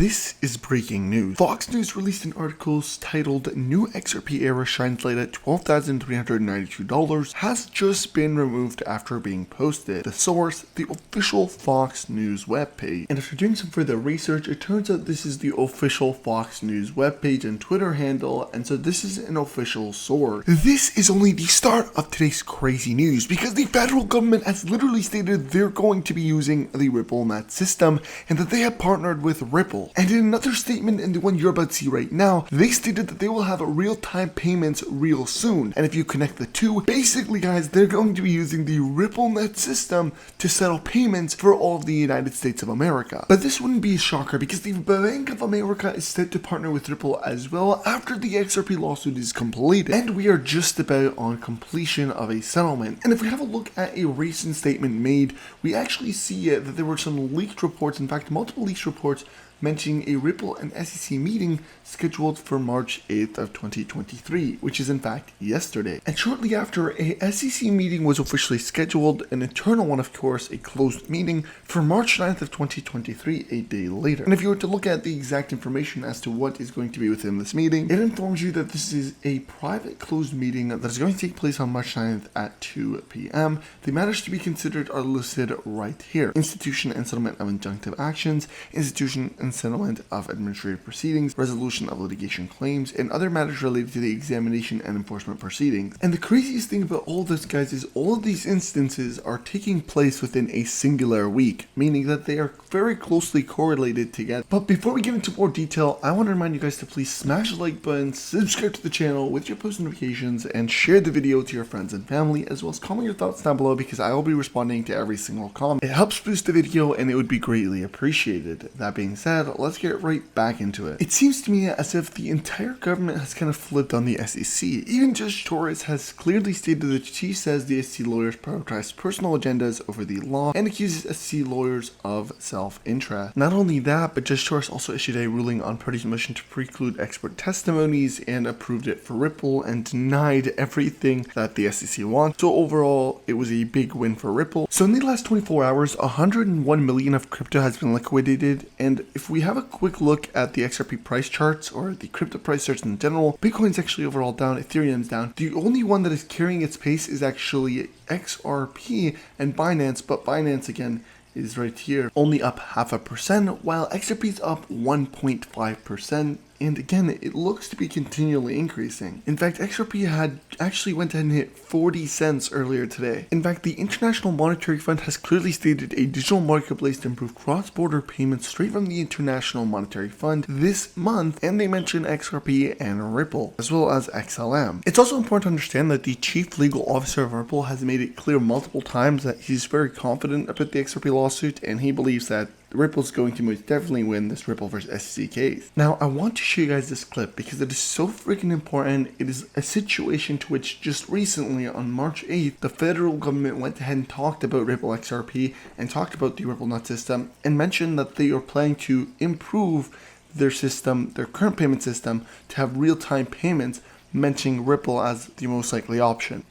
This is breaking news. Fox News released an article titled "New XRP Era Shines Light at $12,392 has just been removed after being posted." The source, the official Fox News webpage. And after doing some further research, it turns out this is the official Fox News webpage and Twitter handle, and so this is an official source. This is only the start of today's crazy news, because the federal government has literally stated they're going to be using the Ripple net system, and that they have partnered with Ripple. And in another statement, in the one you're about to see right now, they stated that they will have real-time payments real soon. And if you connect the two, basically guys, they're going to be using the Ripple net system to settle payments for all of the United States of America. But this wouldn't be a shocker, because the Bank of America is set to partner with Ripple as well after the XRP lawsuit is completed. And we are just about on completion of a settlement. And if we have a look at a recent statement made, we actually see that there were some leaked reports, in fact multiple leaked reports, mentioning a Ripple and SEC meeting scheduled for March 8th of 2023, which is in fact yesterday. And shortly after, a SEC meeting was officially scheduled, an internal one of course, a closed meeting, for March 9th of 2023, a day later. And if you were to look at the exact information as to what is going to be within this meeting, it informs you that this is a private closed meeting that is going to take place on March 9th at 2 p.m. The matters to be considered are listed right here: institution and settlement of injunctive actions, institution and settlement of administrative proceedings, resolution of litigation claims, and other matters related to the examination and enforcement proceedings. And the craziest thing about all this, guys, is all of these instances are taking place within a singular week, meaning that they are very closely correlated together. But before we get into more detail, I want to remind you guys to please smash the like button, subscribe to the channel with your post notifications, and share the video to your friends and family, as well as comment your thoughts down below, because I will be responding to every single comment. It helps boost the video and it would be greatly appreciated. That being said, let's get right back into it. It seems to me as if the entire government has kind of flipped on the SEC. Even Judge Torres has clearly stated that she says the SEC lawyers prioritize personal agendas over the law and accuses SEC lawyers of self-interest. Not only that, but Judge Torres also issued a ruling on parties' motion to preclude expert testimonies and approved it for Ripple and denied everything that the SEC wants. So overall, it was a big win for Ripple. So in the last 24 hours, 101 million of crypto has been liquidated, and if we have a quick look at the XRP price charts or the crypto price charts in general, Bitcoin's actually overall down, Ethereum's down. The only one that is carrying its pace is actually XRP and Binance, but Binance again is right here, only up 0.5%, while XRP is up 1.5%. And again, it looks to be continually increasing. In fact, XRP had actually went ahead and hit 40 cents earlier today. In fact, the International Monetary Fund has clearly stated a digital marketplace to improve cross-border payments straight from the International Monetary Fund this month, and they mention XRP and Ripple, as well as XLM. It's also important to understand that the chief legal officer of Ripple has made it clear multiple times that he's very confident about the XRP lawsuit, and he believes that Ripple's going to most definitely win this Ripple versus SEC case. Now, I want to show you guys this clip because it is so freaking important. It is a situation to which just recently on March 8th, the federal government went ahead and talked about Ripple XRP and talked about the Ripple net system and mentioned that they are planning to improve their system, their current payment system, to have real-time payments, mentioning Ripple as the most likely option.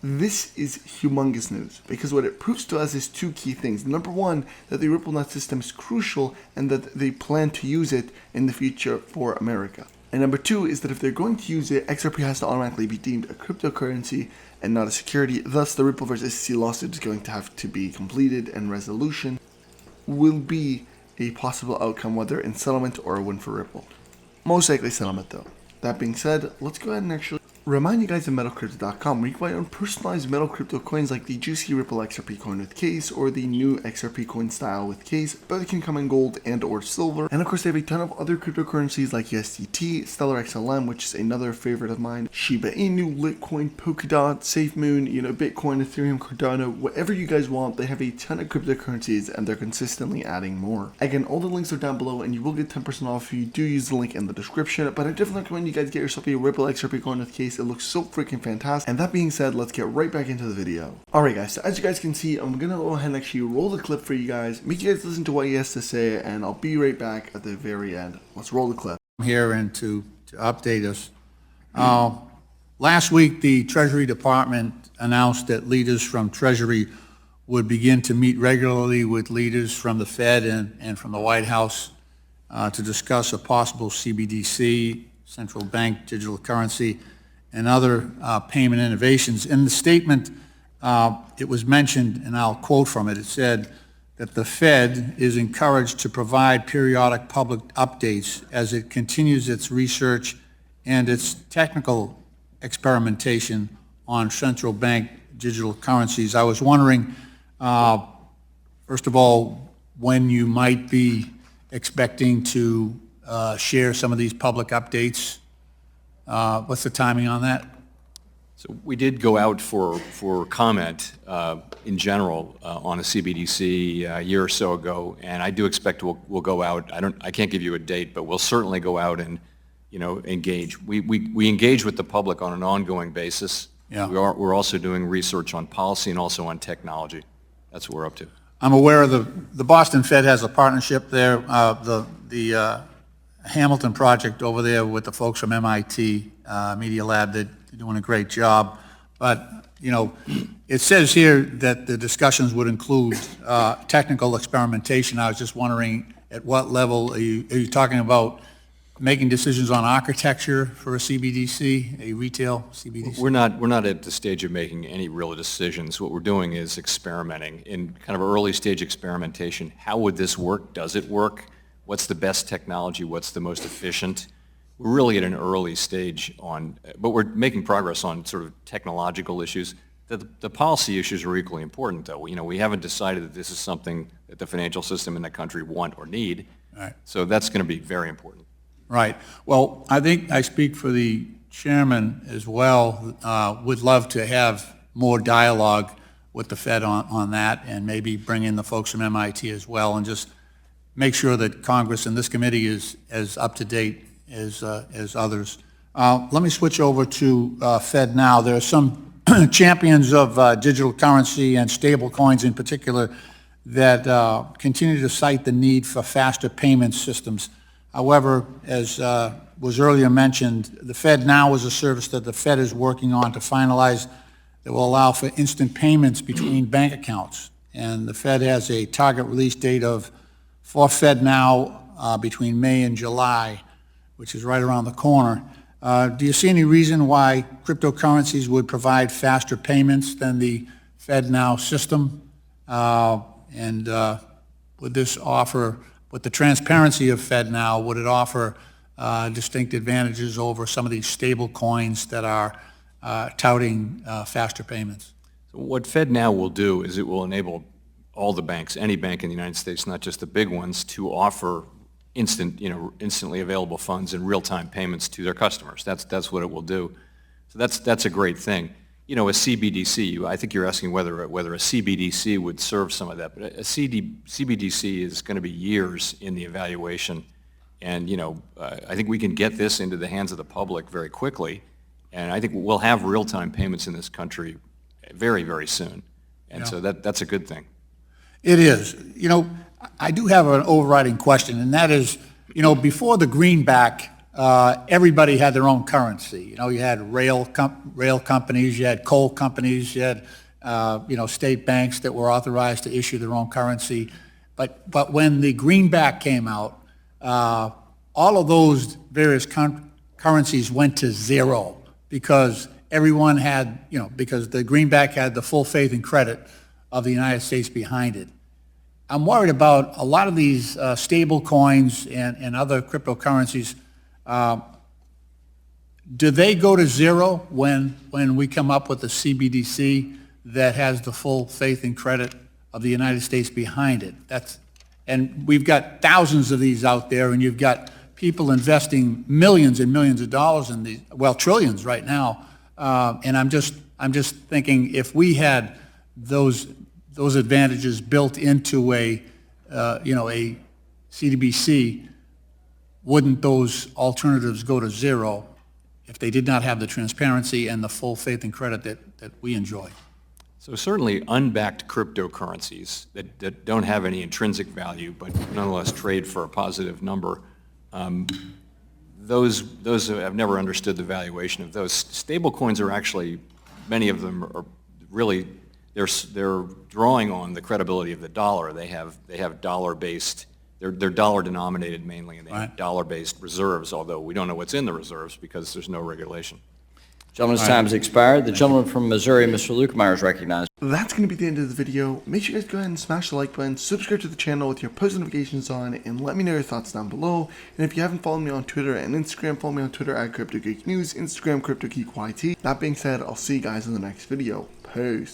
This is humongous news, because what it proves to us is two key things. Number one, that the Ripple net system is crucial and that they plan to use it in the future for America. And number two is that if they're going to use it, XRP has to automatically be deemed a cryptocurrency and not a security. Thus, the Ripple versus SEC lawsuit is going to have to be completed, and resolution will be a possible outcome, whether in settlement or a win for Ripple. Most likely settlement though. That being said, let's go ahead and actually remind you guys of metalcrypto.com, where you can buy your own personalized metal crypto coins like the juicy Ripple XRP coin with case or the new XRP coin style with case, but it can come in gold and or silver. And of course, they have a ton of other cryptocurrencies like USDT, Stellar XLM, which is another favorite of mine, Shiba Inu, Litecoin, Polkadot, SafeMoon, Bitcoin, Ethereum, Cardano, whatever you guys want. They have a ton of cryptocurrencies and they're consistently adding more. Again, all the links are down below and you will get 10% off if you do use the link in the description, but I definitely recommend you guys get yourself a Ripple XRP coin with case. It looks so freaking fantastic. And that being said, let's get right back into the video. Alright guys, so as you guys can see, I'm gonna go ahead and actually roll the clip for you guys, make you guys listen to what he has to say, and I'll be right back at the very end. Let's roll the clip. Here and to update us. Last week, the Treasury Department announced that leaders from Treasury would begin to meet regularly with leaders from the Fed and from the White House to discuss a possible CBDC, central bank digital currency, and other payment innovations. In the statement, it was mentioned, and I'll quote from it, it said that the Fed is encouraged to provide periodic public updates as it continues its research and its technical experimentation on central bank digital currencies. I was wondering, first of all, when you might be expecting to share some of these public updates. What's the timing on that? So we did go out for comment in general on a CBDC a year or so ago, and I do expect we'll go out. I can't give you a date, but we'll certainly go out and engage. We engage with the public on an ongoing basis. Yeah. We're also doing research on policy and also on technology. That's what we're up to. I'm aware of the Boston Fed has a partnership there. The Hamilton project over there with the folks from MIT Media Lab, they're doing a great job. But, it says here that the discussions would include technical experimentation. I was just wondering at what level are you talking about making decisions on architecture for a CBDC, a retail CBDC? We're not at the stage of making any real decisions. What we're doing is experimenting in kind of early stage experimentation. How would this work? Does it work? What's the best technology? What's the most efficient? We're really at an early stage but we're making progress on sort of technological issues. The policy issues are equally important, though. We haven't decided that this is something that the financial system in the country want or need. Right. So that's going to be very important. Right. Well, I think I speak for the chairman as well. Would love to have more dialogue with the Fed on that, and maybe bring in the folks from MIT as well, and just make sure that Congress and this committee is as up to date as others. Let me switch over to Fed now. There are some champions of digital currency and stable coins in particular that continue to cite the need for faster payment systems. However, as was earlier mentioned, the Fed now is a service that the Fed is working on to finalize that will allow for instant payments between bank accounts. And the Fed has a target release date for Fed now between May and July, which is right around the corner. Do you see any reason why cryptocurrencies would provide faster payments than the Fed now system? And would this offer, with the transparency of Fed now, would it offer distinct advantages over some of these stable coins that are touting faster payments? So what Fed now will do is it will enable all the banks, any bank in the United States, not just the big ones, to offer instantly available funds and real-time payments to their customers. That's what it will do. So that's a great thing. A CBDC, I think you're asking whether a CBDC would serve some of that, but a CBDC is going to be years in the evaluation, and I think we can get this into the hands of the public very quickly, and I think we'll have real-time payments in this country very, very soon, and so that's a good thing. It is. I do have an overriding question, and that is, before the greenback, everybody had their own currency. You had rail companies, you had coal companies, you had state banks that were authorized to issue their own currency. But when the greenback came out, all of those various currencies went to zero because everyone had, because the greenback had the full faith and credit of the United States behind it. I'm worried about a lot of these stable coins and other cryptocurrencies. Do they go to zero when we come up with a CBDC that has the full faith and credit of the United States behind it? And we've got thousands of these out there, and you've got people investing millions and millions of dollars in these, well, trillions right now. And I'm just thinking, if we had those advantages built into a CBDC, wouldn't those alternatives go to zero if they did not have the transparency and the full faith and credit that we enjoy? So certainly unbacked cryptocurrencies that don't have any intrinsic value but nonetheless trade for a positive number, those I've never understood the valuation of those. Stable coins are actually, many of them are really, they're drawing on the credibility of the dollar. They have dollar-based they're dollar denominated mainly, and they have Right. dollar-based reserves, although we don't know what's in the reserves because there's no regulation. Gentleman's All right. time has expired. The gentleman from Missouri, Mr. Lukemeyer, is recognized. That's going to be the end of the video. Make sure you guys go ahead and smash the like button, subscribe to the channel with your post notifications on, and let me know your thoughts down below. And if you haven't followed me on Twitter and Instagram, follow me on Twitter at CryptoGeek News, Instagram CryptoGeekYT. That being said, I'll see you guys in the next video. Peace.